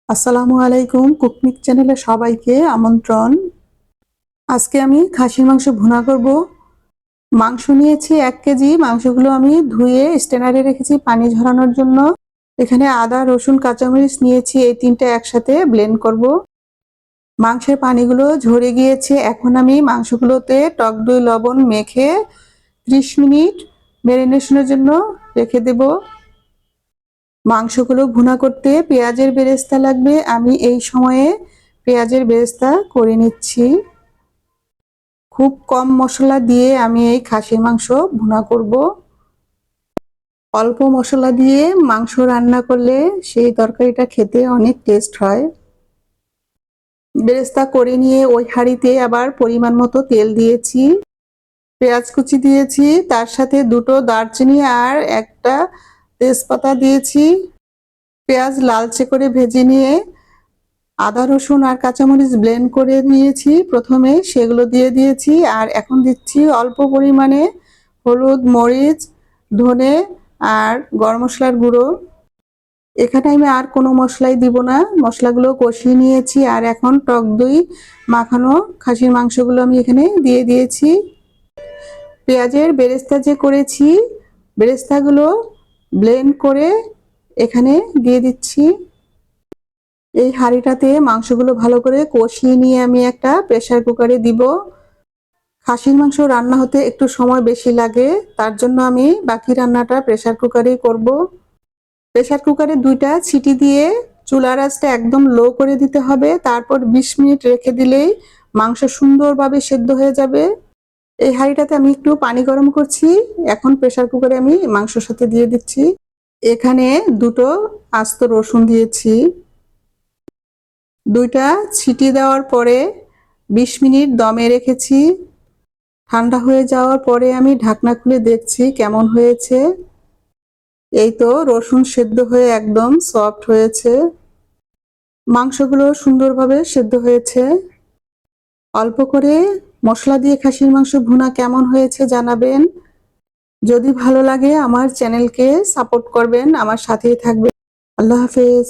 আসসালামু আলাইকুম, কুকনিক চ্যানেলে সবাইকে আমন্ত্রণ। আজকে আমি খাসির মাংস ভুনা করব। মাংস নিয়েছি 1 কেজি। মাংসগুলো আমি ধুয়ে স্ট্রেনারে রেখেছি পানি ঝরানোর জন্য। এখানে আদা, রসুন, কাঁচামরিচ নিয়েছি, এই তিনটা একসাথে ব্লেন্ড করব। মাংসের পানিগুলো ঝরে গিয়েছে। এখন আমি মাংসগুলোতে টক দই লবণ মেখে 30 মিনিট ম্যারিনেশনের জন্য রেখে দেব। মাংসগুলো ভুনা করতে পেঁয়াজের বেরেস্তা লাগবে। আমি এই সময়ে পেঁয়াজের বেরেস্তা করে নিচ্ছি। খুব কম মশলা দিয়ে আমি এই খাসির মাংস ভুনা করব। অল্প মশলা দিয়ে মাংস রান্না করলে সেই তরকারিটা খেতে অনেক টেস্ট হয়। বেরেস্তা করে নিয়ে ওই হাঁড়িতে আবার পরিমাণ মতো তেল দিয়েছি, পেঁয়াজ কুচি দিয়েছি, তার সাথে 2টো দারচিনি আর একটা তেজপাতা দিয়েছি। পেঁয়াজ লালচে করে ভেজে নিয়ে আদা, রসুন আর কাঁচামরিচ ব্লেন্ড করে নিয়েছি। প্রথমে সেগুলো দিয়ে দিয়েছি, আর এখন দিচ্ছি অল্প পরিমাণে হলুদ, মরিচ, ধনে আর গরম মশলার গুঁড়ো। এখানে আমি আর কোনো মশলাই দিব না। মশলাগুলো কষিয়ে নিয়েছি, আর এখন টক দই মাখানো খাসির মাংসগুলো আমি এখানে দিয়ে দিয়েছি। পেঁয়াজের বেরেস্তা যে করেছি, বেরেস্তাগুলো ব্লেন্ড করে এখানে দিয়ে দিচ্ছি। এই হাঁড়িটাতে মাংসগুলো ভালো করে কষিয়ে নিয়ে আমি একটা প্রেসার কুকারে দিব। খাসির মাংস রান্না হতে একটু সময় বেশি লাগে, তার জন্য আমি বাকি রান্নাটা প্রেসার কুকারেই করব। প্রেসার কুকারে 2টা সিটি দিয়ে চুলার আঁচটা একদম লো করে দিতে হবে। তারপর 20 মিনিট রেখে দিলেই মাংস সুন্দরভাবে সেদ্ধ হয়ে যাবে। এই হাঁড়িটাতে আমি একটু পানি গরম করছি। এখন প্রেসার কুকারে আমি মাংসর সাথে দিয়ে দিচ্ছি। এখানে 2টো আস্ত রসুন দিয়েছি। 2টা সিটি দেওয়ার পরে 20 মিনিট দমে রেখেছি। ঠান্ডা হয়ে যাওয়ার পরে আমি ঢাকনা খুলে দেখছি কেমন হয়েছে। এই তো রসুন সেদ্ধ হয়ে একদম সফট হয়েছে। মাংসগুলো সুন্দরভাবে সেদ্ধ হয়েছে। অল্প করে মশলা দিয়ে খাসির মাংস ভুনা কেমন হয়েছে জানাবেন। যদি ভালো লাগে আমার চ্যানেলকে সাপোর্ট করবেন, আমার সাথেই থাকবেন। আল্লাহ হাফেজ।